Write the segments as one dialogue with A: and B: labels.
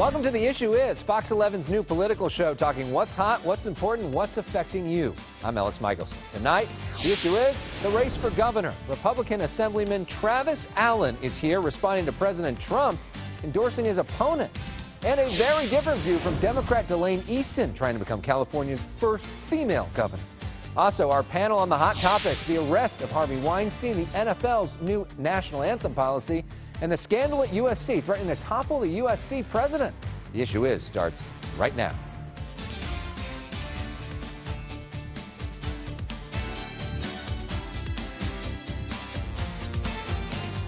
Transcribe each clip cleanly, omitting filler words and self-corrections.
A: Welcome to The Issue Is, Fox 11's new political show talking what's hot, what's important, what's affecting you. I'm Elex Michaelson. Tonight, The Issue Is the race for governor. Republican Assemblyman Travis Allen is here responding to President Trump endorsing his opponent. And a very different view from Democrat Delaine Eastin trying to become California's first female governor. Also, our panel on the hot topics, the arrest of Harvey Weinstein, the NFL's new national anthem policy, and the scandal at USC threatening to topple the USC president. The Issue Is starts right now.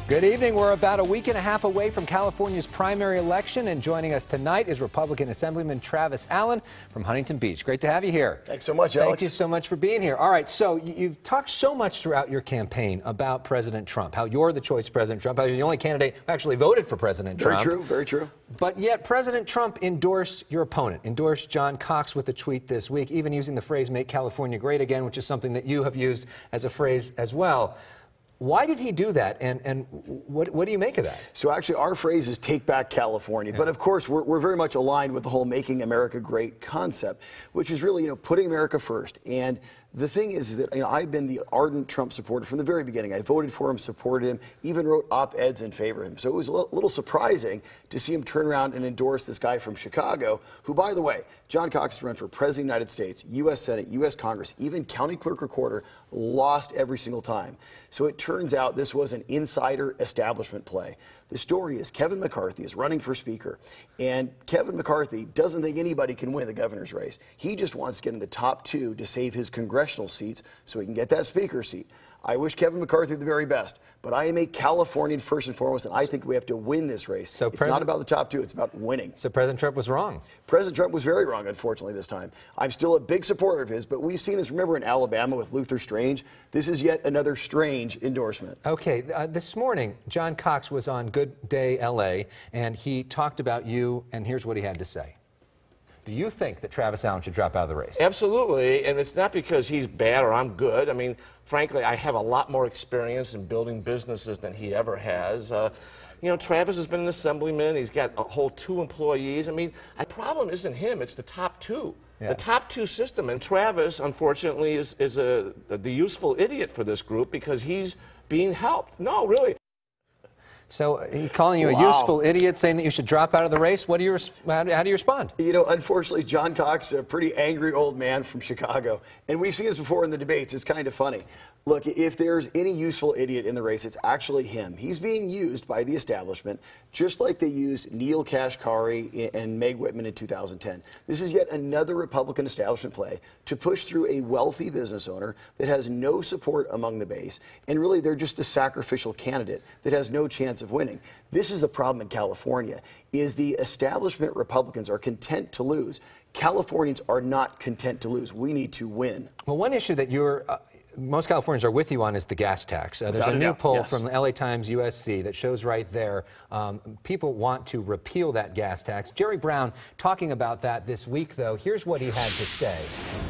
A: Good evening. We're about a week and a half away from California's primary election, and joining us tonight is Republican Assemblyman Travis Allen from Huntington Beach. Great to have you here.
B: Thanks so much, Alex.
A: Thank you so much for being here. All right, so you've talked so much throughout your campaign about President Trump, how you're the choice of President Trump, how you're the only candidate who actually voted for President Trump.
B: Very true, very true.
A: But yet President Trump endorsed your opponent, endorsed John Cox with a tweet this week, even using the phrase "Make California Great Again," which is something that you have used as a phrase as well. Why did he do that, and what do you make of that?
B: So actually, our phrase is "Take Back California," but of course, we're very much aligned with the whole "Making America Great" concept, which is really, putting America first. And the thing is that I've been the ardent Trump supporter from the very beginning. I voted for him, supported him, even wrote op-eds in favor of him. So it was a little surprising to see him turn around and endorse this guy from Chicago, who, by the way, John Cox runs for President of the United States, U.S. Senate, U.S. Congress, even county clerk recorder, lost every single time. So it turns out this was an insider establishment play. The story is Kevin McCarthy is running for speaker, and Kevin McCarthy doesn't think anybody can win the governor's race. He just wants to get in the top two to save his congressional seats so he can get that speaker seat. I wish Kevin McCarthy the very best, but I am a Californian first and foremost, and I think we have to win this race. So it's not about the top two, it's about winning.
A: So President Trump was wrong.
B: President Trump was very wrong, unfortunately, this time. I'm still a big supporter of his, but we've seen this, remember, in Alabama with Luther Strange. This is yet another strange endorsement.
A: Okay, this morning, John Cox was on Good Day LA, and he talked about you, and here's what he had to say. Do you think that Travis Allen should drop out of the race?
C: Absolutely, and it's not because he's bad or I'm good. I mean, frankly, I have a lot more experience in building businesses than he ever has. Travis has been an assemblyman. He's got a whole 2 employees. I mean, the problem isn't him. It's the top 2. Yeah. The top 2 system. And Travis, unfortunately, is the useful idiot for this group because he's being helped. No, really.
A: So he's calling you a useful idiot, saying that you should drop out of the race. How do you respond?
B: Unfortunately, John Cox is a pretty angry old man from Chicago. And we've seen this before in the debates. It's kind of funny. Look, if there's any useful idiot in the race, it's actually him. He's being used by the establishment, just like they used Neil Kashkari and Meg Whitman in 2010. This is yet another Republican establishment play to push through a wealthy business owner that has no support among the base. And really, they're just the sacrificial candidate that has no chance of winning. This is the problem in California, is the establishment Republicans are content to lose. Californians are not content to lose. We need to win.
A: Well, one issue that most Californians are with you on is the gas tax. There's a new poll from LA Times USC that shows right there people want to repeal that gas tax. Jerry Brown talking about that this week, though. Here's what he had to say.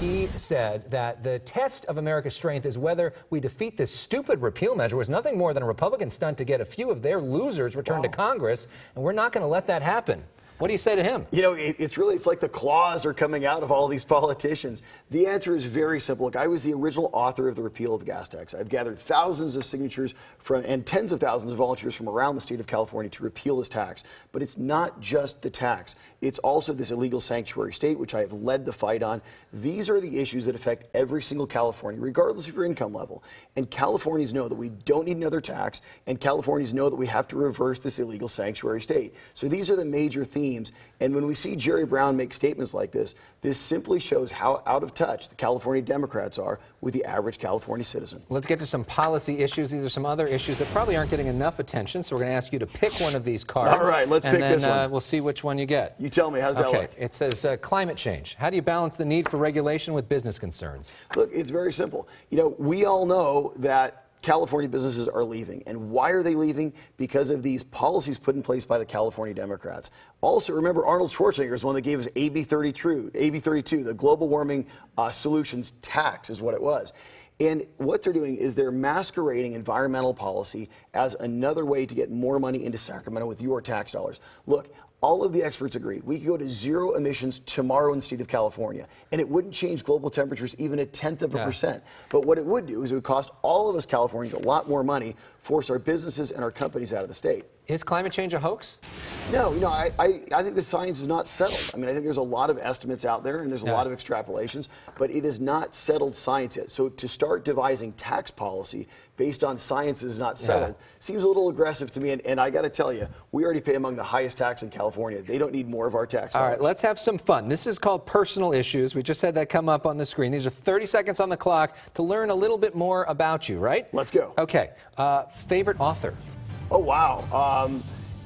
A: He said that the test of America's strength is whether we defeat this stupid repeal measure, which was nothing more than a Republican stunt to get a few of their losers returned to Congress, and we're not going to let that happen. What do you say to him?
B: It's like the claws are coming out of all these politicians. The answer is very simple. Look, I was the original author of the repeal of the gas tax. I've gathered thousands of signatures and tens of thousands of volunteers from around the state of California to repeal this tax. But it's not just the tax. It's also this illegal sanctuary state, which I have led the fight on. These are the issues that affect every single Californian, regardless of your income level. And Californians know that we don't need another tax, and Californians know that we have to reverse this illegal sanctuary state. So these are the major themes. And when we see Jerry Brown make statements like this simply shows how out of touch the California Democrats are with the average California citizen.
A: Let's get to some policy issues. These are some other issues that probably aren't getting enough attention, so we're going to ask you to pick one of these cards.
B: All right, let's pick this one.
A: We'll see which one you get.
B: You tell me, how does that look?
A: It says climate change. How do you balance the need for regulation with business concerns?
B: Look, it's very simple. We all know that California businesses are leaving. And why are they leaving? Because of these policies put in place by the California Democrats. Also, remember, Arnold Schwarzenegger is one that gave us AB 32, the global warming solutions tax is what it was. And what they're doing is they're masquerading environmental policy as another way to get more money into Sacramento with your tax dollars. Look, all of the experts agree we could go to zero emissions tomorrow in the state of California, and it wouldn't change global temperatures even 0.1%. But what it would do is it would cost all of us Californians a lot more money, force our businesses and our companies out of the state.
A: Is climate change a hoax?
B: No, I think the science is not settled. I mean, I think there's a lot of estimates out there and there's a lot of extrapolations, but it is not settled science yet. So to start devising tax policy based on science that is not settled seems a little aggressive to me. And I got to tell you, we already pay among the highest tax in California. They don't need more of our tax dollars.
A: All right, let's have some fun. This is called personal issues. We just had that come up on the screen. These are 30 seconds on the clock to learn a little bit more about you, right?
B: Let's go.
A: Okay. Favorite author?
B: Oh, wow.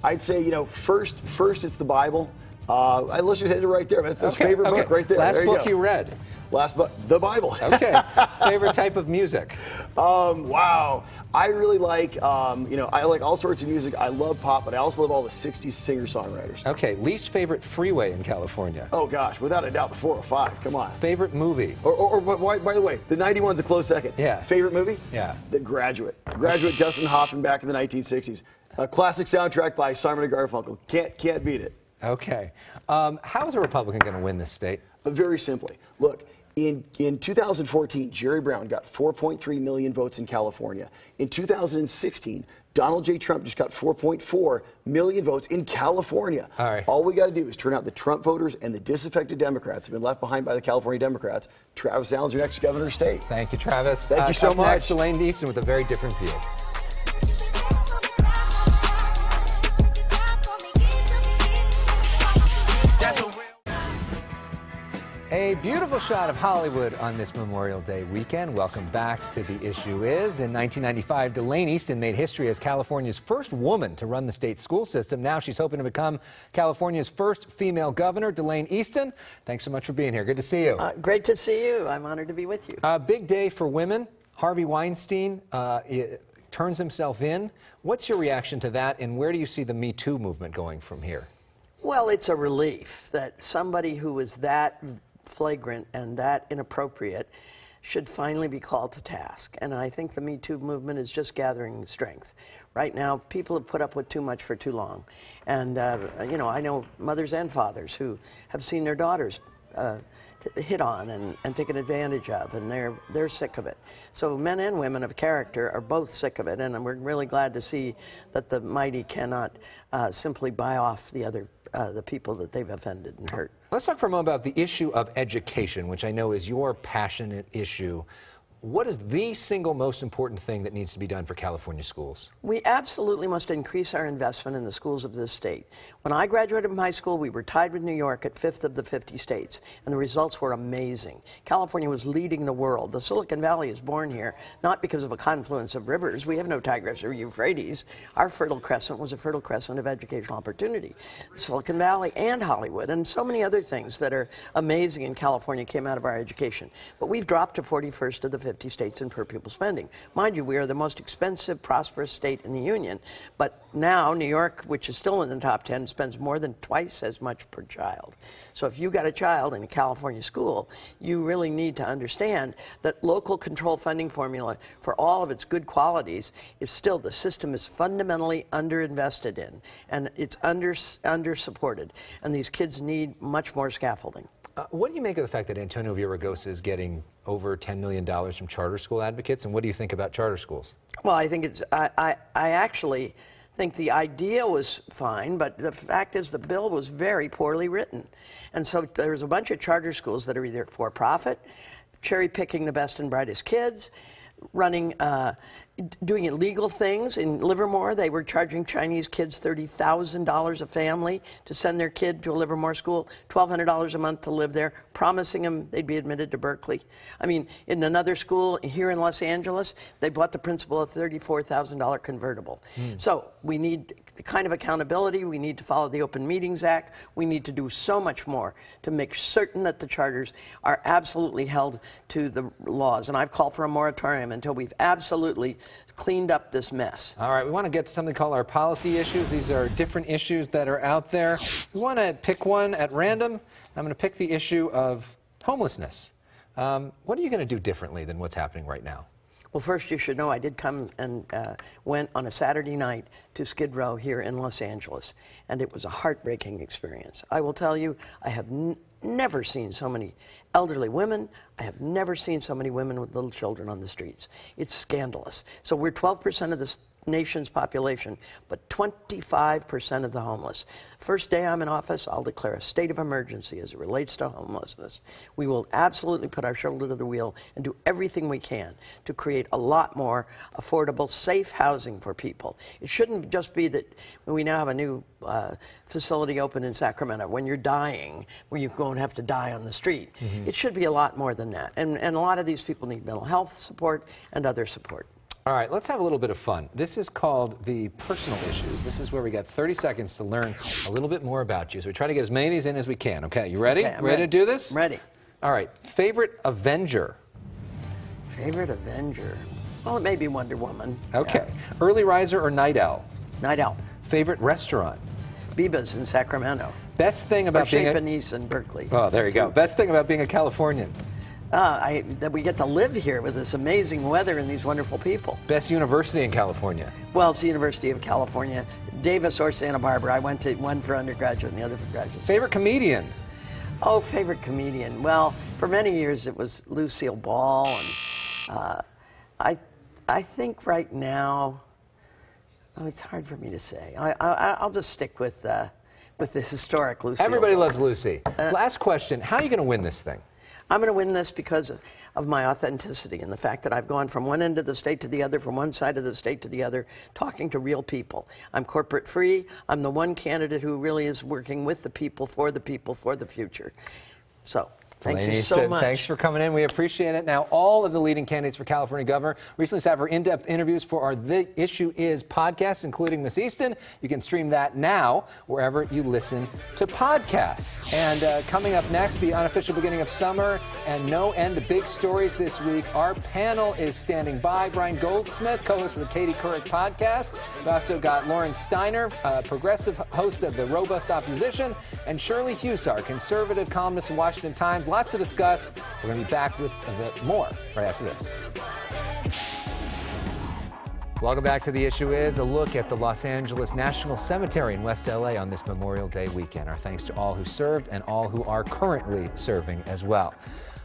B: I'd say, first it's the Bible. Let's just hit it right there. That's his favorite book right there.
A: Last
B: there
A: book you read?
B: Last book, the Bible.
A: Okay. Favorite type of music?
B: Wow. I really like, I like all sorts of music. I love pop, but I also love all the 60s singer-songwriters.
A: Okay. Least favorite freeway in California?
B: Oh, gosh. Without a doubt, the 405. Come on.
A: Favorite movie?
B: Or by the way, the 91's a close second.
A: Yeah.
B: Favorite movie?
A: Yeah.
B: The Graduate. Graduate, Dustin Hoffman back in the 1960s. A classic soundtrack by Simon and Garfunkel. Can't beat it.
A: Okay. How is a Republican going to win this state?
B: Very simply. Look, in 2014, Jerry Brown got 4.3 million votes in California. In 2016, Donald J. Trump just got 4.4 million votes in California.
A: All right.
B: All we got to do is turn out the Trump voters and the disaffected Democrats have been left behind by the California Democrats. Travis Allen's your next governor of state.
A: Thank you, Travis.
B: Thank you so much.
A: Next, Delaine Eastin with a very different view. A beautiful shot of Hollywood on this Memorial Day weekend. Welcome back to The Issue Is. In 1995, Delaine Eastin made history as California's first woman to run the state school system. Now she's hoping to become California's first female governor. Delaine Eastin, thanks so much for being here. Good to see you.
D: Great to see you. I'm honored to be with you.
A: Big day for women. Harvey Weinstein turns himself in. What's your reaction to that, and where do you see the Me Too movement going from here?
D: Well, it's a relief that somebody who is that flagrant and that inappropriate should finally be called to task. And I think the Me Too movement is just gathering strength. Right now, people have put up with too much for too long. And, I know mothers and fathers who have seen their daughters hit on and taken advantage of, and they're sick of it. So men and women of character are both sick of it, and we're really glad to see that the mighty cannot simply buy off the people that they've offended and hurt.
A: Let's talk for a moment about the issue of education, which I know is your passionate issue. What is the single most important thing that needs to be done for California schools? We
D: absolutely must increase our investment in the schools of this state. When I graduated from high school, we were tied with New York at 5th of the 50 states, and the results were amazing. California was leading the world. The Silicon Valley is born here, not because of a confluence of rivers. We have no Tigris or Euphrates. Our Fertile Crescent was a fertile crescent of educational opportunity. Silicon Valley and Hollywood and so many other things that are amazing in California came out of our education. But we've dropped to 41st of the 50 states in per pupil spending. Mind you, we are the most expensive, prosperous state in the union, but now New York, which is still in the top 10, spends more than twice as much per child. So if you got a child in a California school, you really need to understand that local control funding formula, for all of its good qualities, is still, the system is fundamentally underinvested in, and it's under-supported, and these kids need much more scaffolding.
A: What do you make of the fact that Antonio Villaraigosa is getting over $10 million from charter school advocates, and what do you think about charter schools?
D: Well, I think I actually think the idea was fine, but the fact is the bill was very poorly written. And so there's a bunch of charter schools that are either for-profit, cherry-picking the best and brightest kids, running, doing illegal things. In Livermore, they were charging Chinese kids $30,000 a family to send their kid to a Livermore school, $1,200 a month to live there, promising them they'd be admitted to Berkeley. I mean, in another school here in Los Angeles, they bought the principal a $34,000 convertible. So we need the kind of accountability. We need to follow the Open Meetings Act. We need to do so much more to make certain that the charters are absolutely held to the laws. And I've called for a moratorium until we've absolutely cleaned up this mess.
A: All right, we want to get to something called our policy issues. These are different issues that are out there. We want to pick one at random. I'm going to pick the issue of homelessness. What are you going to do differently than what's happening right now?
D: Well, first you should know I did come and went on a Saturday night to Skid Row here in Los Angeles, and it was a heartbreaking experience. I will tell you, I have never seen so many elderly women. I have never seen so many women with little children on the streets. It's scandalous. So we're 12% of the nation's population, but 25% of the homeless. First day I'm in office, I'll declare a state of emergency as it relates to homelessness. We will absolutely put our shoulder to the wheel and do everything we can to create a lot more affordable, safe housing for people. It shouldn't just be that we now have a new facility open in Sacramento. When you're dying, where you won't have to die on the street. It should be a lot more than that. And a lot of these people need mental health support and other support.
A: All right, let's have a little bit of fun. This is called the personal issues. This is where we got 30 seconds to learn a little bit more about you. So we try to get as many of these in as we can. Okay, you ready?
D: Okay, I'm
A: ready to do this?
D: I'm ready.
A: All right, favorite Avenger?
D: Favorite Avenger? Well, it may be Wonder Woman.
A: Okay. Early riser or night owl?
D: Night Owl.
A: Favorite restaurant?
D: Biba's in Sacramento.
A: Best thing about being
D: Chez Panisse in Berkeley.
A: Oh, there you go. Best thing about being a Californian?
D: That we get to live here with this amazing weather and these wonderful people.
A: Best university in California?
D: Well, it's the University of California, Davis or Santa Barbara. I went to one for undergraduate and the other for graduate.
A: Favorite comedian?
D: Oh, favorite comedian. Well, for many years it was Lucille Ball, and I think right now, it's hard for me to say. I'll just stick with the historic Lucille.
A: Everybody
D: Ball.
A: loves Lucy. Last question: how are you going to win this thing?
D: I'm going to win this because of my authenticity and the fact that I've gone from one end of the state to the other, from one side of the state to the other, talking to real people. I'm corporate free. I'm the one candidate who really is working with the people, for the future. So, thank you so much.
A: Thanks for coming in. We appreciate it. Now, all of the leading candidates for California governor recently sat for in-depth interviews for our The Issue Is podcast, including Ms. Eastin. You can stream that now wherever you listen to podcasts. And coming up next, the unofficial beginning of summer and no end to big stories this week. Our panel is standing by. Brian Goldsmith, co-host of the Kouric podcast. We also got Lauren Steiner, progressive host of The Robust Opposition, and Shirley Husar, conservative columnist in Washington Times. Lots to discuss. We're going to be back with a bit more right after this. Welcome back to The Issue Is, a look at the Los Angeles National Cemetery in West LA on this Memorial Day weekend. Our thanks to all who served and all who are currently serving as well.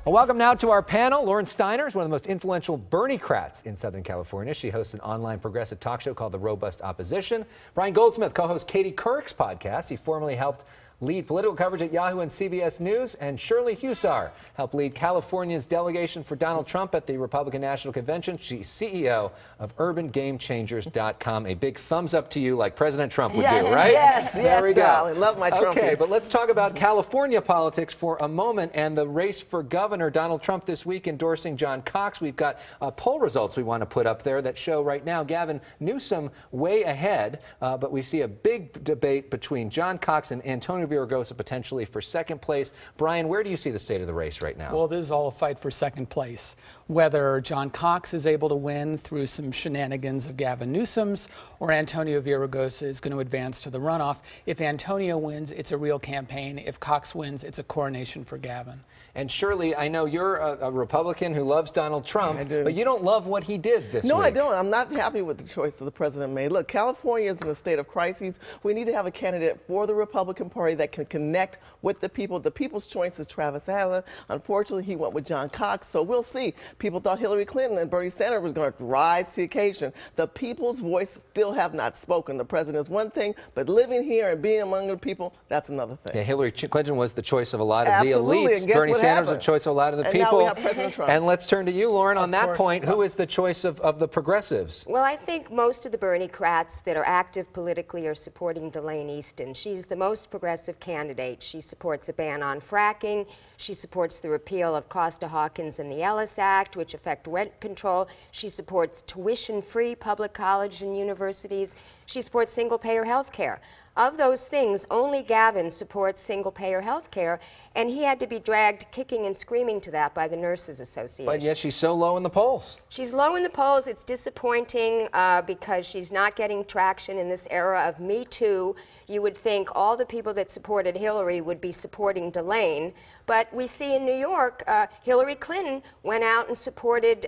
A: Well, welcome now to our panel. Lauren Steiner is one of the most influential Bernie-crats in Southern California. She hosts an online progressive talk show called The Robust Opposition. Brian Goldsmith co-hosts Katie Kouric's podcast. He formerly helped lead political coverage at Yahoo and CBS News, and Shirley Husar helped lead California's delegation for Donald Trump at the Republican National Convention. She's CEO of UrbanGameChangers.com. A big thumbs up to you, like President Trump would do, right?
E: Yes,
A: there we go.
E: darling. Love my Trump.
A: Okay, but let's talk about California politics for a moment and the race for governor. Donald Trump this week endorsing John Cox. We've got poll results we want to put up there that show right now Gavin Newsom way ahead, but we see a big debate between John Cox and Antonio Villaraigosa potentially for second place. Brian, where do you see the state of the race right now?
F: Well, this is all a fight for second place. Whether John Cox is able to win through some shenanigans of Gavin Newsom's or Antonio Villaraigosa is going to advance to the runoff. If Antonio wins, it's a real campaign. If Cox wins, it's a coronation for Gavin.
A: And Shirley, I know you're a Republican who loves Donald Trump,
E: I do.
A: But you don't love what he did this week.
E: No, I don't. I'm not happy with the choice that the president made. Look, California is in a state of crisis. We need to have a candidate for the Republican Party that can connect with the people. The people's choice is Travis Allen. Unfortunately, he went with John Cox, so we'll see. People thought Hillary Clinton and Bernie Sanders was going to rise to the occasion. The people's voice still have not spoken. The president is one thing, but living here and being among the people, that's another thing.
A: Yeah, Hillary Clinton was the choice of a lot of
E: Absolutely.
A: the
E: And
A: elites.
E: guess
A: Bernie
E: what
A: Sanders was
E: happened?
A: the choice of a lot of the
E: And
A: people.
E: now we have President Trump.
A: And let's turn to you, Lauren, on that
F: course.
A: point. Who is the choice of the progressives?
G: Well, I think most of the Bernie-crats that are active politically are supporting Delaine Eastin. She's the most progressive candidate. She supports a ban on fracking. She supports the repeal of Costa-Hawkins and the Ellis Act, which affect rent control. She supports tuition-free public college and universities. She supports single-payer health care. Of those things, only Gavin supports single-payer health care, and he had to be dragged kicking and screaming to that by the Nurses Association.
A: But yet she's so low in the polls.
G: She's low in the polls. It's disappointing because she's not getting traction in this era of Me Too. You would think all the people that supported Hillary would be supporting Delaine, but we see in New York, Hillary Clinton went out and supported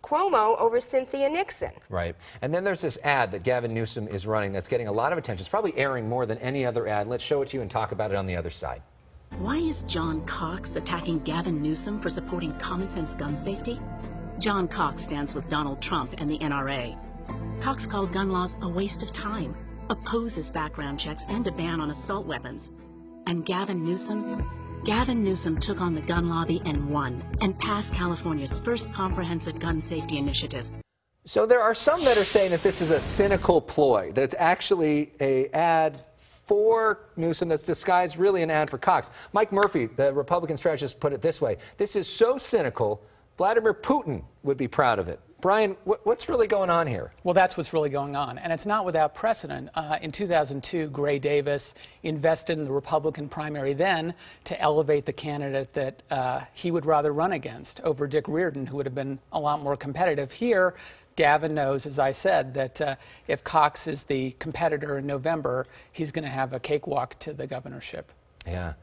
G: Cuomo over Cynthia Nixon.
A: Right. And then there's this ad that Gavin Newsom is running that's getting a lot of attention. It's probably airing more than any other ad. Let's show it to you and talk about it on the other side.
H: Why is John Cox attacking Gavin Newsom for supporting common sense gun safety? John Cox stands with Donald Trump and the NRA. Cox called gun laws a waste of time, opposes background checks and a ban on assault weapons. And Gavin Newsom took on the gun lobby and won, and passed California's first comprehensive gun safety initiative.
A: So there are some that are saying that this is a cynical ploy, that it's actually an ad for Newsom that's disguised really an ad for Cox. Mike Murphy, the Republican strategist, put it this way: this is so cynical, Vladimir Putin would be proud of it. Brian, what's really going on here?
F: Well, that's what's really going on, and it's not without precedent. In 2002, Gray Davis invested in the Republican primary then to elevate the candidate that he would rather run against over Dick Reardon, who would have been a lot more competitive. Here, Gavin knows, as I said, that if Cox is the competitor in November, he's going to have a cakewalk to the governorship.
A: Yeah.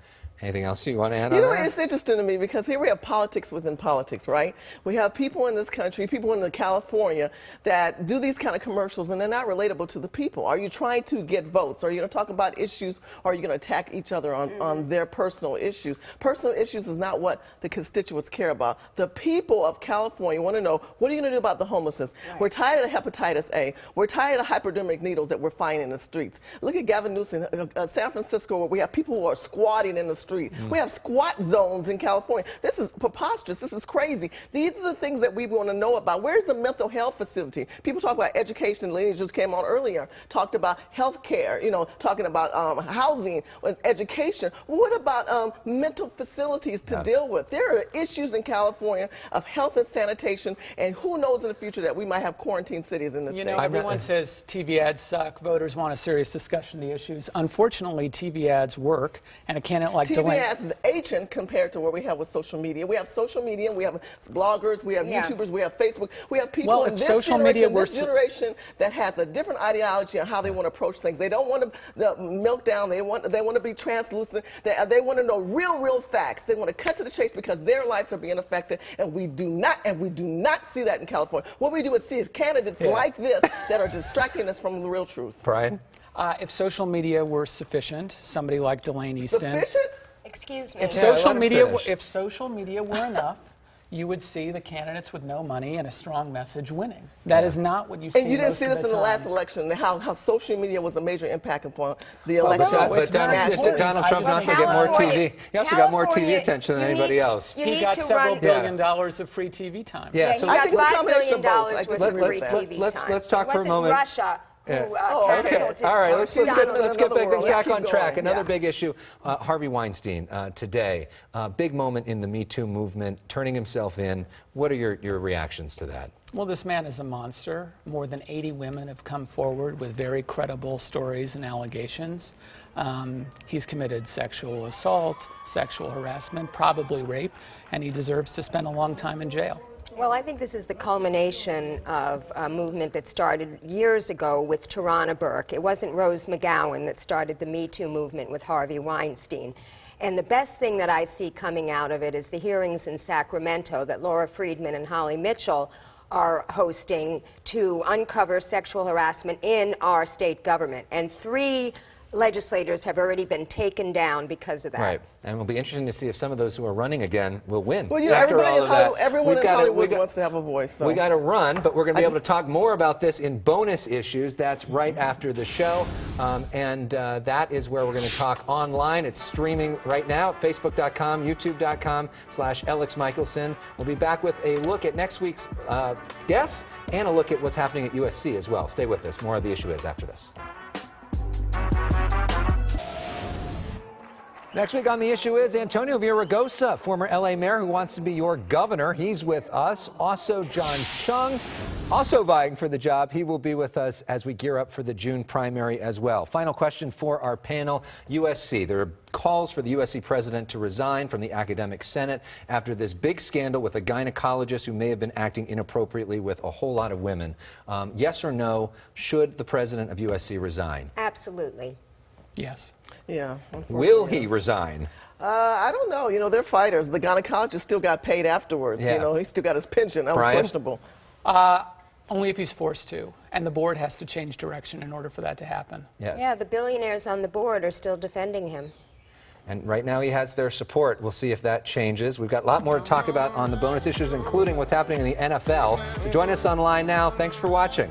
A: Anything else you want to add on
E: You know,
A: that?
E: it's interesting to me because here we have politics within politics, right? We have people in this country, people in California, that do these kind of commercials and they're not relatable to the people. Are you trying to get votes? Are you going to talk about issues, or are you going to attack each other on their personal issues? Personal issues is not what the constituents care about. The people of California want to know, what are you going to do about the homelessness? Right. We're tired of hepatitis A. We're tired of hypodermic needles that we're finding in the streets. Look at Gavin Newsom, San Francisco, where we have people who are squatting in the street. We have squat zones in California. This is preposterous. This is crazy. These are the things that we want to know about. Where's the mental health facility? People talk about education. Delaine just came on earlier, talked about health care, you know, talking about housing, education. What about mental facilities to deal with? There are issues in California of health and sanitation, and who knows in the future that we might have quarantine cities in the state.
F: You know, everyone says TV ads suck. Voters want a serious discussion of the issues. Unfortunately, TV ads work, and a candidate like
E: TV ads is ancient compared to what we have with social media. We have social media, we have bloggers, we have YouTubers, we have Facebook, we have people in this generation that has a different ideology on how they want to approach things. They don't want to milk down. They want to be translucent. They want to know real facts. They want to cut to the chase because their lives are being affected, and we do not see that in California. What we do is see candidates like this that are distracting us from the real truth.
A: Brian?
F: If social media were sufficient, somebody like Delaine Eastin.
E: Sufficient?
G: Excuse me.
F: If social media were enough, you would see the candidates with no money and a strong message winning. That is not what you see.
E: And you didn't see this in the last election, how social media was a major impact upon the election.
A: But Donald Trump also got more TV. He also got more TV attention than anybody else.
F: He got several $billion of free TV time.
G: Yeah, so he got $5 billion worth of free TV time.
A: Let's talk for a moment.
G: Russia.
A: Okay. All right, let's get back on track. Another big issue, Harvey Weinstein today. Big moment in the Me Too movement, turning himself in. What are your reactions to that?
F: Well, this man is a monster. More than 80 women have come forward with very credible stories and allegations. He's committed sexual assault, sexual harassment, probably rape, and he deserves to spend a long time in jail.
G: Well, I think this is the culmination of a movement that started years ago with Tarana Burke. It wasn't Rose McGowan that started the Me Too movement with Harvey Weinstein. And the best thing that I see coming out of it is the hearings in Sacramento that Laura Friedman and Holly Mitchell are hosting to uncover sexual harassment in our state government. And 3 legislators have already been taken down because of that.
A: Right, and it'll be interesting to see if some of those who are running again will win.
E: Well, you know, everyone in Hollywood wants to have a voice. So.
A: We got to run, but we're going to be able to talk more about this in bonus issues. That's right after the show, and that is where we're going to talk online. It's streaming right now at Facebook.com, YouTube.com/Elex Michaelson. We'll be back with a look at next week's guests and a look at what's happening at USC as well. Stay with us. More of the issue is after this. Next week on The Issue is Antonio Villaraigosa, former LA mayor who wants to be your governor. He's with us. Also, John Chung, also vying for the job. He will be with us as we gear up for the June primary as well. Final question for our panel. USC. There are calls for the USC president to resign from the academic senate after this big scandal with a gynecologist who may have been acting inappropriately with a whole lot of women. Yes or no, should the president of USC resign?
G: Absolutely.
F: Yes.
E: Yeah.
A: Will he resign?
E: I don't know. You know, they're fighters. The gynecologist still got paid afterwards.
A: Yeah.
E: You know, he still got his pension. That was
A: Brian?
E: questionable.
F: Only if he's forced to, and the board has to change direction in order for that to happen.
A: Yes.
G: Yeah, the billionaires on the board are still defending him.
A: And right now he has their support. We'll see if that changes. We've got a lot more to talk about on the bonus issues, including what's happening in the NFL. So join us online now. Thanks for watching.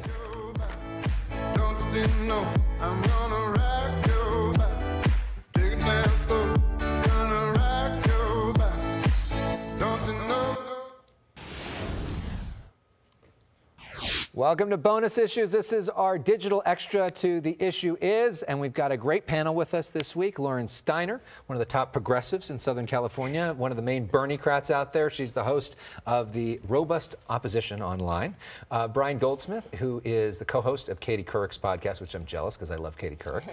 A: Welcome to Bonus Issues. This is our digital extra to The Issue Is, and we've got a great panel with us this week. Lauren Steiner, one of the top progressives in Southern California, one of the main Bernie-crats out there. She's the host of the Robust Opposition Online. Brian Goldsmith, who is the co-host of Katie Kouric's podcast, which I'm jealous because I love Katie Kouric.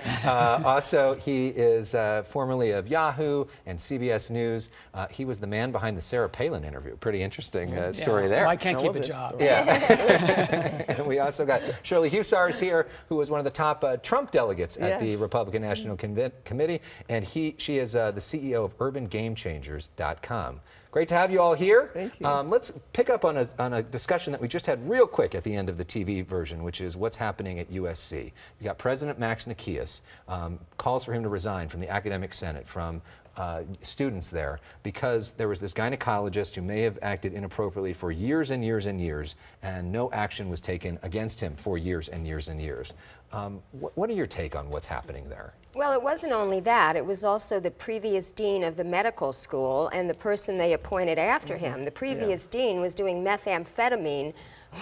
A: Also, he is formerly of Yahoo and CBS News. He was the man behind the Sarah Palin interview. Pretty interesting story there.
F: Well, I can't keep a job.
A: Yeah. And we also got Shirley Husar is here, who was one of the top Trump delegates at the Republican National Committee, and she is the CEO of UrbanGameChangers.com. Great to have you all here.
E: Thank you.
A: Let's pick up on a discussion that we just had real quick at the end of the TV version, which is what's happening at USC. You got President Max Nikias, calls for him to resign from the academic senate, from students there, because there was this gynecologist who may have acted inappropriately for years and years and years, and no action was taken against him for years and years and years. What are your take on what's happening there?
G: Well, it wasn't only that. It was also the previous dean of the medical school and the person they appointed after him. The previous dean was doing methamphetamine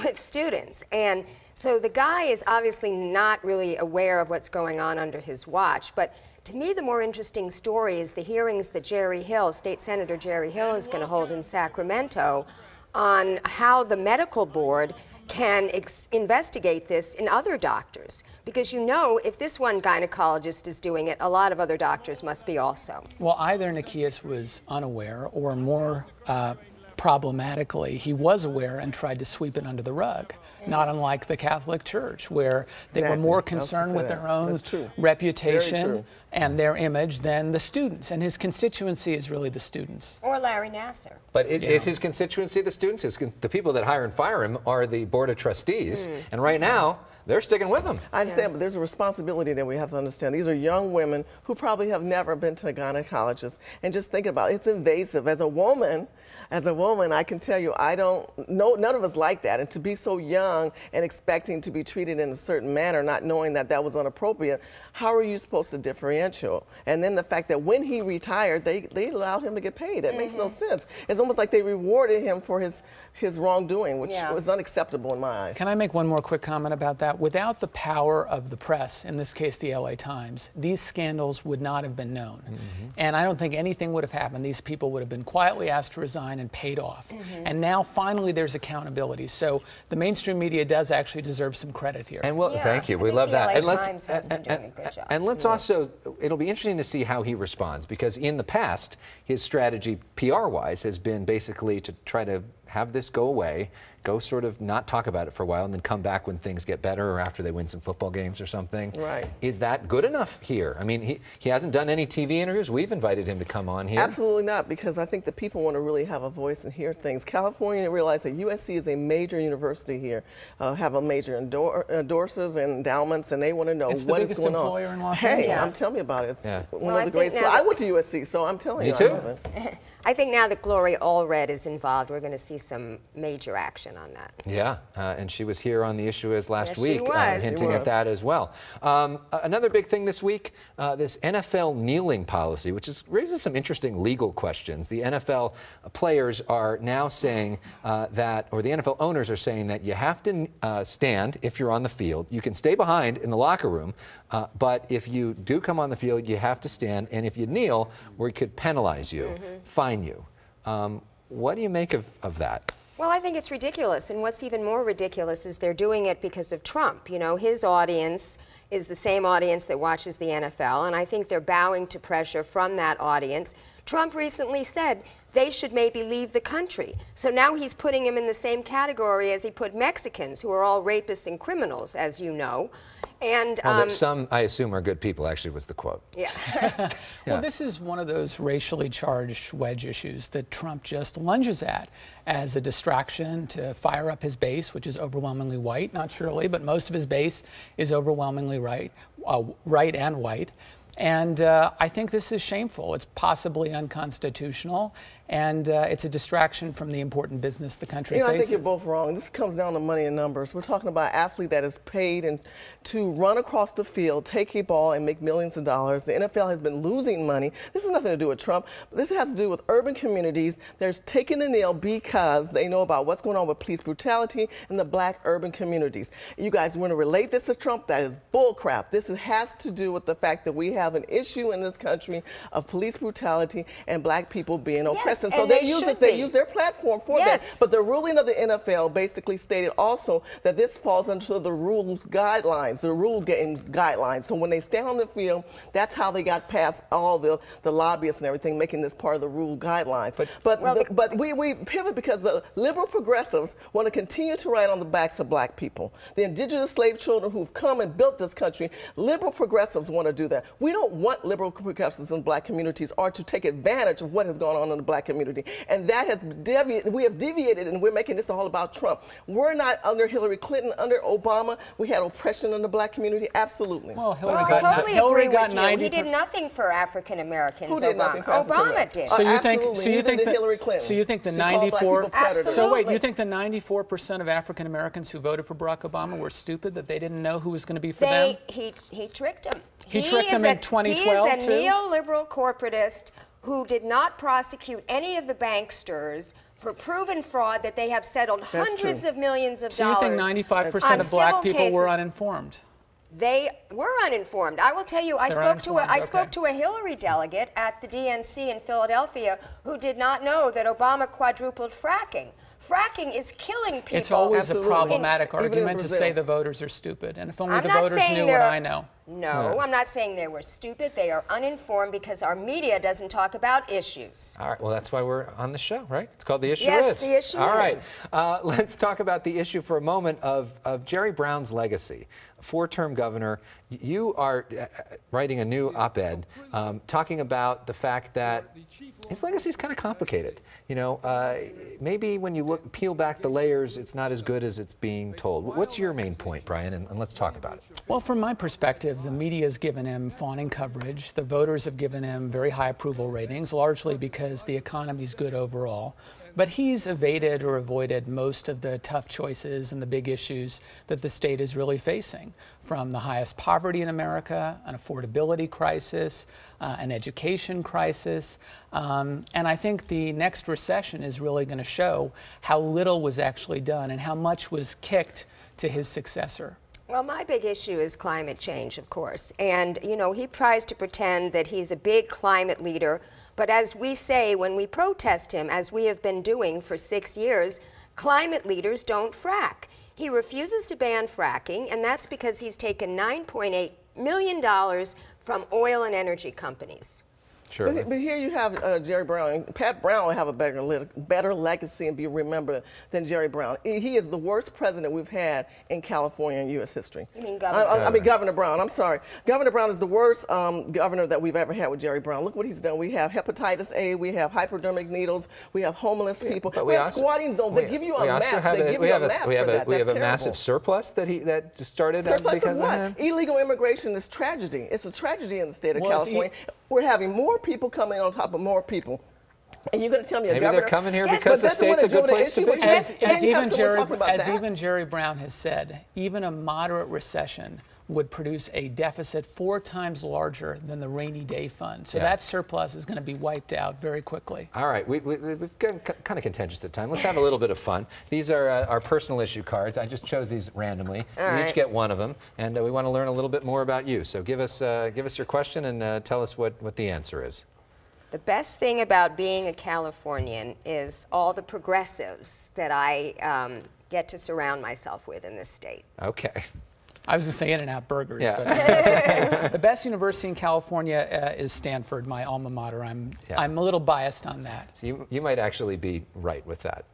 G: with students. And so the guy is obviously not really aware of what's going on under his watch. But to me, the more interesting story is the hearings that Jerry Hill, State Senator Jerry Hill, is going to hold in Sacramento on how the medical board can investigate this in other doctors. Because you know, if this one gynecologist is doing it, a lot of other doctors must be also.
F: Well, either Nikias was unaware, or more problematically, he was aware and tried to sweep it under the rug. Not unlike the Catholic Church, where they were more concerned with their own reputation and their image than the students. And his constituency is really the students.
G: Or Larry Nassar.
A: But is his constituency the students? The people that hire and fire him are the Board of Trustees. And right now, they're sticking with him.
E: I understand, but there's a responsibility that we have to understand. These are young women who probably have never been to a gynecologist. And just think about it, it's invasive. As a woman, I can tell you, none of us like that. And to be so young and expecting to be treated in a certain manner, not knowing that that was inappropriate, how are you supposed to differential? And then the fact that when he retired, they allowed him to get paid. That makes no sense. It's almost like they rewarded him for his wrongdoing, which was unacceptable in my eyes.
F: Can I make one more quick comment about that? Without the power of the press, in this case the LA Times, these scandals would not have been known. And I don't think anything would have happened. These people would have been quietly asked to resign and paid off. And now finally there's accountability. So the mainstream media does actually deserve some credit here.
A: And thank you. We love that.
G: The LA Times has been doing a good job.
A: And let's also, it'll be interesting to see how he responds, because in the past, his strategy PR-wise has been basically to try to have this go away, go sort of not talk about it for a while, and then come back when things get better or after they win some football games or something.
E: Right.
A: Is that good enough here? I mean, he hasn't done any TV interviews. We've invited him to come on here.
E: Absolutely not, because I think the people want to really have a voice and hear things. California realized that USC is a major university here, have a major endorsers and endowments, and they want to know what is going on.
F: In Los
E: Hey,
F: Angeles.
E: tell me about it. It's one
G: Well,
E: of the great schools. I went to USC, so I'm telling you.
A: Me too.
G: I think now that Gloria Allred is involved, we're going to see some major action on that.
A: Yeah, and she was here on the issue as last
G: Yes, she
A: week,
G: was.
A: hinting at that as well. Another big thing this week, this NFL kneeling policy, which raises some interesting legal questions. The NFL players are now saying that, or the NFL owners are saying that you have to stand if you're on the field. You can stay behind in the locker room, but if you do come on the field, you have to stand, and if you kneel, we could penalize you, fine you. What do you make of that?
G: Well, I think it's ridiculous, and what's even more ridiculous is they're doing it because of Trump. You know, his audience is the same audience that watches the NFL, and I think they're bowing to pressure from that audience. Trump recently said they should maybe leave the country. So now he's putting them in the same category as he put Mexicans, who are all rapists and criminals, as you know. And
A: well, some, I assume, are good people, actually, was the quote.
G: Yeah.
A: Yeah.
F: Well, this is one of those racially charged wedge issues that Trump just lunges at as a distraction to fire up his base, which is overwhelmingly white, not Shirley, but most of his base is overwhelmingly right and white. And I think this is shameful. It's possibly unconstitutional, and it's a distraction from the important business the country faces.
E: I think you're both wrong. This comes down to money and numbers. We're talking about an athlete that is paid to run across the field, take a ball, and make millions of dollars. The NFL has been losing money. This has nothing to do with Trump. This has to do with urban communities. They're taking the kneel because they know about what's going on with police brutality in the black urban communities. You guys want to relate this to Trump? That is bullcrap. This has to do with the fact that we have an issue in this country of police brutality and black people being oppressed. And so they use their platform for that. But the ruling of the NFL basically stated also that this falls under the rules guidelines, the rule games guidelines. So when they stand on the field, that's how they got past all the lobbyists and everything, making this part of the rule guidelines. But we pivot because the liberal progressives want to continue to ride on the backs of black people. The indigenous slave children who've come and built this country, liberal progressives want to do that. We don't want liberal progressives in black communities or to take advantage of what has gone on in the black community. And that has we have deviated, and we're making this all about Trump. We're not under Hillary Clinton, under Obama. We had oppression in the black community, absolutely.
F: Well,
G: I totally agree with you. He did nothing for African Americans.
E: Who did nothing for African
G: Obama did.
F: So you think? So you think that
E: Hillary Clinton?
F: So you think the 94? So wait, you think the 94% of African Americans who voted for Barack Obama were stupid, that they didn't know who was going to be for them?
G: He tricked them.
F: He tricked them in 2012
G: He is a neoliberal corporatist who did not prosecute any of the banksters for proven fraud that they have settled hundreds of millions of dollars.
F: So you think 95% of black people were uninformed?
G: They were uninformed. I will tell you, I spoke to a Hillary delegate at the DNC in Philadelphia who did not know that Obama quadrupled fracking. Fracking is killing people.
F: It's always a problematic argument to say the voters are stupid, and if only the voters knew what I know.
G: No, I'm not saying they were stupid. They are uninformed because our media doesn't talk about issues.
A: All right, well, that's why we're on the show, right? It's called The Issue Is.
G: Yes, The Issue Is.
A: All right, let's talk about the issue for a moment of Jerry Brown's legacy. Four-term governor, you are writing a new op-ed talking about the fact that his legacy is kind of complicated. You know, maybe when you peel back the layers, it's not as good as it's being told. What's your main point, Brian? And let's talk about it.
F: Well, from my perspective, the media has given him fawning coverage. The voters have given him very high approval ratings, largely because the economy's good overall. But he's evaded or avoided most of the tough choices and the big issues that the state is really facing, from the highest poverty in America, an affordability crisis, an education crisis. And I think the next recession is really going to show how little was actually done and how much was kicked to his successor.
G: Well, my big issue is climate change, of course. And, you know, he tries to pretend that he's a big climate leader. But as we say when we protest him, as we have been doing for 6 years, climate leaders don't frack. He refuses to ban fracking, and that's because he's taken $9.8 million from oil and energy companies.
A: Sure.
E: But here you have Jerry Brown. Pat Brown will have a better legacy and be remembered than Jerry Brown. He is the worst president we've had in California in U.S. history.
G: You mean Governor?
E: I mean Governor Brown. I'm sorry. Governor Brown is the worst governor that we've ever had with Jerry Brown. Look what he's done. We have hepatitis A. We have hypodermic needles. We have homeless people.
A: But
E: we have squatting zones. They give you a map.
A: We have a massive surplus that just started.
E: Surplus of what? Illegal immigration is tragedy. It's a tragedy in the state of California. We're having more people coming on top of more people. And you're going to tell me a
A: Maybe
E: governor?
A: they're coming here
G: Yes,
A: because the
E: but
A: state's a good place to be.
F: Even Jerry Brown has said, even a moderate recession would produce a deficit 4 times larger than the rainy day fund. So that surplus is going to be wiped out very quickly.
A: All right, we've gotten kind of contentious at times. Let's have a little bit of fun. These are our personal issue cards. I just chose these randomly. We each get one of them, and we want to learn a little bit more about you. So give us your question and tell us what the answer is.
G: The best thing about being a Californian is all the progressives that I get to surround myself with in this state.
A: Okay.
F: I was going to say In-N-Out Burgers, but the best university in California is Stanford, my alma mater. I'm a little biased on that.
A: So you might actually be right with that.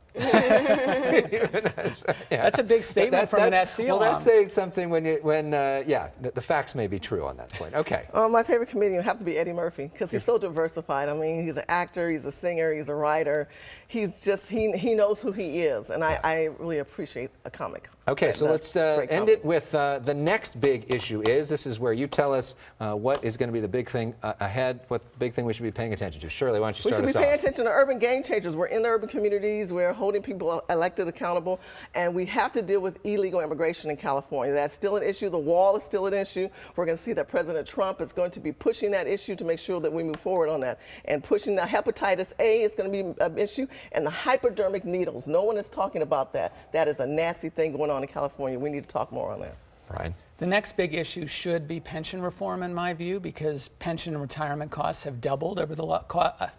F: That's a big statement from an SC alum.
A: Well, that's saying something when the facts may be true on that point. Okay.
E: My favorite comedian would have to be Eddie Murphy because he's so diversified. I mean, he's an actor, he's a singer, he's a writer. He's just, he knows who he is, and I really appreciate a comic.
A: Okay, so let's end it with the next big issue is. This is where you tell us what is going to be the big thing ahead, what big thing we should be paying attention to. Shirley, why don't you start us off?
E: We should be paying attention to urban game changers. We're in the urban communities. We're holding people elected accountable, and we have to deal with illegal immigration in California. That's still an issue. The wall is still an issue. We're going to see that President Trump is going to be pushing that issue to make sure that we move forward on that. And pushing the hepatitis A is going to be an issue, and the hypodermic needles. No one is talking about that. That is a nasty thing going on in California. We need to talk more on that.
A: Brian?
F: The next big issue should be pension reform, in my view, because pension and retirement costs have doubled over the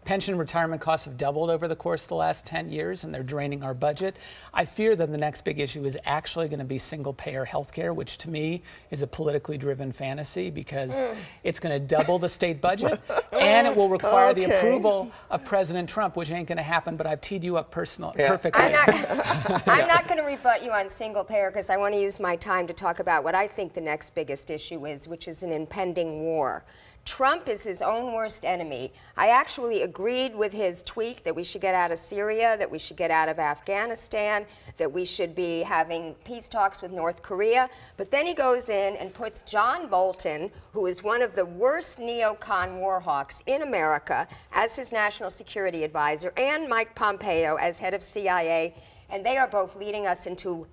F: pension and retirement costs have doubled over the course of the last 10 years, and they're draining our budget. I fear that the next big issue is actually going to be single-payer health care, which to me is a politically driven fantasy because it's going to double the state budget, and it will require the approval of President Trump, which ain't going to happen, but I've teed you up perfectly.
G: I'm not going to rebut you on single-payer because I want to use my time to talk about what I think the next biggest issue is, which is an impending war. Trump is his own worst enemy. I actually agreed with his tweet that we should get out of Syria, that we should get out of Afghanistan, that we should be having peace talks with North Korea. But then he goes in and puts John Bolton, who is one of the worst neocon war hawks in America, as his national security advisor, and Mike Pompeo as head of CIA, and they are both leading us into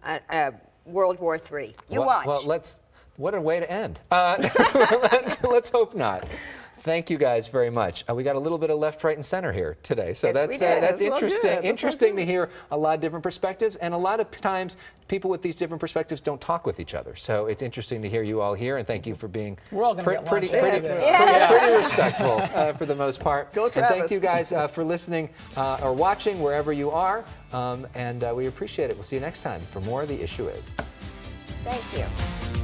G: World War III. You watch.
A: Well, what a way to end. Let's hope not. Thank you guys very much. We got a little bit of left, right, and center here today. So that's interesting. Interesting to hear a lot of different perspectives, and a lot of times people with these different perspectives don't talk with each other. So it's interesting to hear you all here, and thank you for being pretty respectful for the most part.
E: Go Travis.
A: And thank you guys for listening or watching wherever you are, and we appreciate it. We'll see you next time for more of The Issue Is.
G: Thank you.